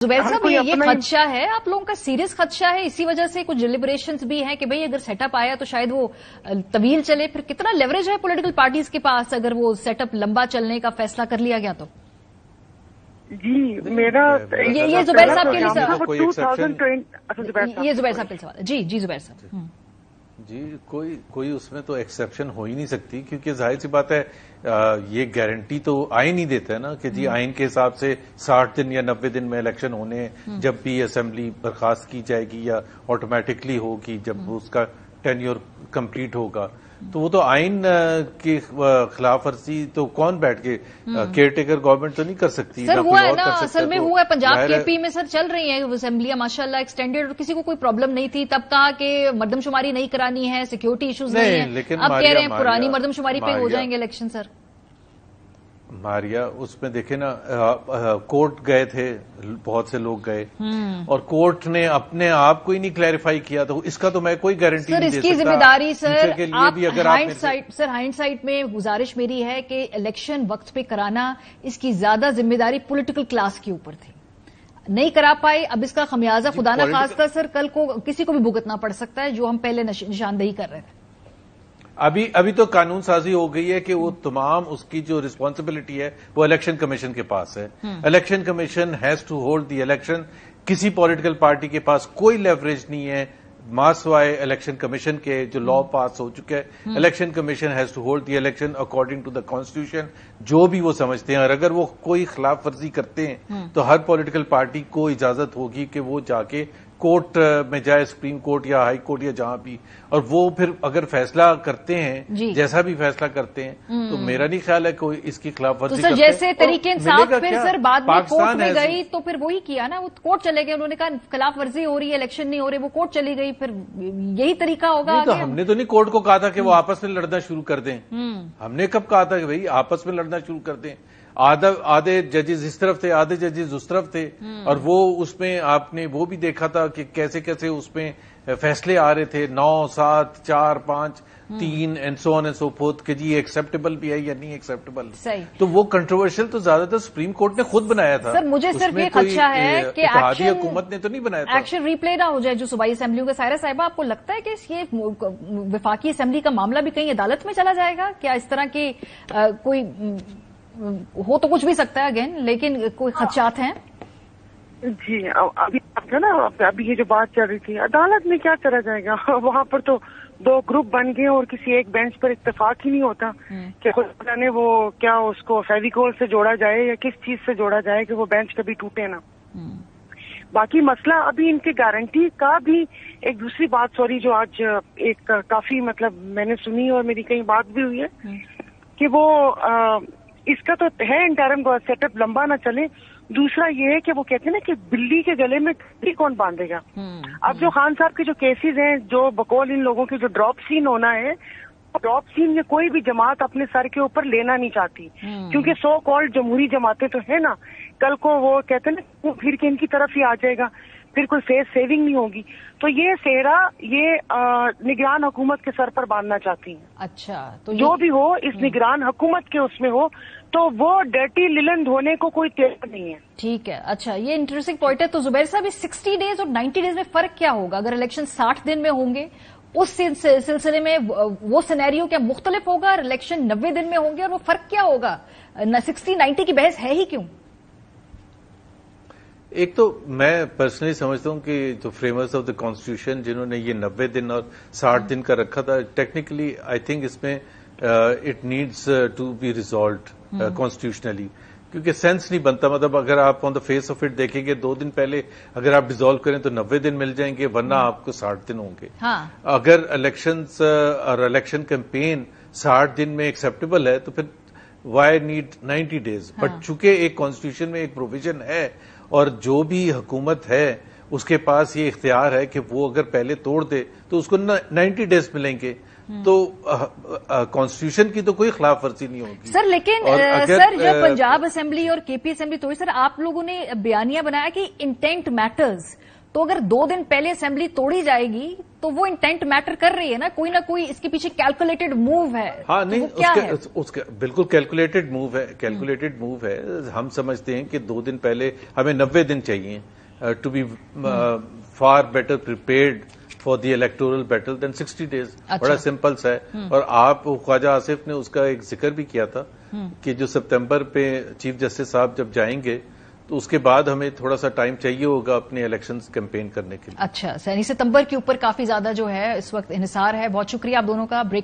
जुबैर साहब, ये खदशा है आप लोगों का, सीरियस खदशा है? इसी वजह से कुछ डिलिब्रेशंस भी हैं कि भाई अगर सेटअप आया तो शायद वो तवील चले। फिर कितना लेवरेज है पॉलिटिकल पार्टीज के पास अगर वो सेटअप लंबा चलने का फैसला कर लिया गया तो? जी मेरा ये जुबैर साहब के लिए सवाल, ये जुबैर साहब के लिए सवाल है। जी जी जुबैर साहब। जी कोई उसमें तो एक्सेप्शन हो ही नहीं सकती, क्योंकि जाहिर सी बात है ये गारंटी तो आइन ही देता है ना कि जी आइन के हिसाब से 60 दिन या 90 दिन में इलेक्शन होने, जब भी असेंबली बर्खास्त की जाएगी या ऑटोमेटिकली होगी जब उसका टेन्योर कंप्लीट होगा, तो वो तो आइन की खिलाफ वर्जी तो कौन बैठ के केयर टेकर गवर्नमेंट तो नहीं कर सकती। सर हुआ है ना, असल में हुआ है पंजाब केपी में सर, चल रही है असेंबलियां माशाल्लाह एक्सटेंडेड और किसी को कोई प्रॉब्लम नहीं थी। तब कहा कि मर्दमशुमारी नहीं करानी है, सिक्योरिटी इश्यूज नहीं है, लेकिन अब कह रहे हैं पुरानी मर्दमशुमारी पे हो जाएंगे इलेक्शन। सर मारिया उसमें देखे ना, कोर्ट गए थे, बहुत से लोग गए और कोर्ट ने अपने आप को ही नहीं क्लैरिफाई किया, तो इसका तो मैं कोई गारंटी नहीं दे सकता। सर इसकी जिम्मेदारी सर आप हाइंडसाइट में गुजारिश मेरी है कि इलेक्शन वक्त पे कराना, इसकी ज्यादा जिम्मेदारी पॉलिटिकल क्लास के ऊपर थी, नहीं करा पाए। अब इसका खमियाजा खुदा ना खास्ता सर कल को किसी को भी भुगतना पड़ सकता है, जो हम पहले निशानदेही कर रहे थे। अभी तो कानून साजी हो गई है कि वो तमाम उसकी जो रिस्पॉन्सिबिलिटी है वो इलेक्शन कमीशन के पास है। Election commission has to hold the election. किसी पॉलिटिकल पार्टी के पास कोई लेवरेज नहीं है मासवाए इलेक्शन कमीशन के, जो लॉ पास हो चुका है। Election commission has to hold the election according to the constitution, जो भी वो समझते हैं। और अगर वो कोई खिलाफ वर्जी करते हैं तो हर पॉलिटिकल पार्टी को इजाजत होगी कि वो जाके कोर्ट में जाए, सुप्रीम कोर्ट या हाई कोर्ट या जहां भी, और वो फिर अगर फैसला करते हैं, जैसा भी फैसला करते हैं, तो मेरा नहीं ख्याल है कोई इसकी खिलाफ वर्जी तो सर जैसे तरीके इंसाफ फिर सर बाद में कोर्ट में गई तो फिर वही किया ना, वो कोर्ट चले गए, उन्होंने कहा खिलाफ वर्जी हो रही है, इलेक्शन नहीं हो रही, वो कोर्ट चली गई, फिर यही तरीका होगा। तो हमने तो नहीं कोर्ट को कहा था कि वो आपस में लड़ना शुरू कर दें। हमने कब कहा था कि भाई आपस में लड़ना शुरू कर दें? आधे जजेस इस तरफ थे, आधे जजेस उस तरफ थे, और वो उसमें आपने वो भी देखा था कि कैसे कैसे उसमें फैसले आ रहे थे 9, 7, 4, 5, 3 and so on and so fourth कि जी एक्सेप्टेबल भी है या नहीं एक्सेप्टेबल। तो वो कंट्रोवर्शियल तो ज्यादातर सुप्रीम कोर्ट ने खुद बनाया था। सर मुझे सिर्फ ये खदशा है कि एक्शन हुकूमत ने तो नहीं बनाया था। एक्शन रिप्ले ना हो जाए जो सूबाई असेंबलियों का। सायरा साहिबा, आपको लगता है कि ये वफाकी असेंबली का मामला भी कहीं अदालत में चला जाएगा क्या? इस तरह की कोई हो तो कुछ भी सकता है अगेन, लेकिन कोई खदशात हैं? जी अभी ना, अभी ये जो बात चल रही थी, अदालत में क्या करा जाएगा? वहाँ पर तो 2 ग्रुप बन गए और किसी एक बेंच पर इत्तेफाक ही नहीं होता कि खुदा ने वो क्या उसको फेविकोल से जोड़ा जाए या किस चीज से जोड़ा जाए कि वो बेंच कभी टूटे ना। बाकी मसला अभी इनके गारंटी का भी एक दूसरी बात, सॉरी, जो आज एक काफी मतलब मैंने सुनी और मेरी कहीं बात भी हुई है कि वो इसका तो है इंटरम सेटअप लंबा ना चले। दूसरा ये है कि वो कहते हैं ना कि बिल्ली के गले में कड़ी कौन बांधेगा। अब जो खान साहब के जो केसेस हैं, जो बकौल इन लोगों की जो ड्रॉप सीन होना है, ड्रॉप सीन में कोई भी जमात अपने सर के ऊपर लेना नहीं चाहती, क्योंकि सो कॉल्ड जमहूरी जमातें तो है ना, कल को वो कहते हैं ना वो फिर के इनकी तरफ ही आ जाएगा, फिर कोई फेस सेविंग नहीं होगी। तो ये सेहरा ये निगरान हुकूमत के सर पर बांधना चाहती हैं। अच्छा, तो जो भी हो इस निगरान हुकूमत के उसमें हो, तो वो डर्टी लिलन धोने को कोई तैयार नहीं है। ठीक है, अच्छा, ये इंटरेस्टिंग पॉइंट है। तो जुबैर साहब, 60 डेज और 90 डेज में फर्क क्या होगा? अगर इलेक्शन 60 दिन में होंगे उस सिलसिले में वो सिनेरियो क्या मुख्तलिफ होगा? इलेक्शन 90 दिन में होंगे और वो फर्क क्या होगा? 60-90 की बहस है ही क्यों? एक तो मैं पर्सनली समझता हूं कि जो फ्रेमर्स ऑफ द कॉन्स्टिट्यूशन जिन्होंने ये 90 दिन और 60 दिन का रखा था, टेक्निकली आई थिंक इसमें it needs to be resolved constitutionally, क्योंकि सेंस नहीं बनता। मतलब अगर आप on the face of it देखेंगे 2 दिन पहले अगर आप डिसॉल्व करें तो 90 दिन मिल जाएंगे, वरना आपको 60 दिन होंगे। अगर इलेक्शंस और इलेक्शन कैंपेन 60 दिन में एक्सेप्टेबल है तो फिर वाई नीड 90 डेज। बट चूंकि एक कॉन्स्टिट्यूशन में एक प्रोविजन है और जो भी हुकूमत है उसके पास ये इख्तियार है कि वो अगर पहले तोड़ दे तो उसको 90 डेज मिलेंगे, तो कॉन्स्टिट्यूशन की तो कोई खिलाफ वर्जी नहीं होगी। सर लेकिन सर जब पंजाब असेंबली और केपी असेंबली तोड़ी, सर आप लोगों ने बयानिया बनाया कि इंटेंट मैटर्स, तो अगर 2 दिन पहले असेंबली तोड़ी जाएगी تو وہ انٹینٹ میٹر کر رہی ہے نا کوئی اس کے پیچھے کیلکولیٹڈ موو ہے. ہاں نہیں اس کا بالکل کیلکولیٹڈ موو ہے. ہم سمجھتے ہیں کہ 2 دن پہلے ہمیں 90 دن چاہیے to be far better prepared for the electoral battle than 60 days. بڑا سمپل سا ہے. اور آپ خواجہ آصف نے اس کا ایک ذکر بھی کیا تھا کہ جو سپتمبر پہ چیف جسٹس صاحب جب جائیں گے تو اس کے بعد ہمیں تھوڑا سا ٹائم چاہیے ہوگا اپنے الیکشنز کیمپین کرنے کے لیے. اچھا، یعنی ستمبر کے اوپر کافی زیادہ جو ہے اس وقت انحصار ہے. بہت شکریہ آپ دونوں کا. بریک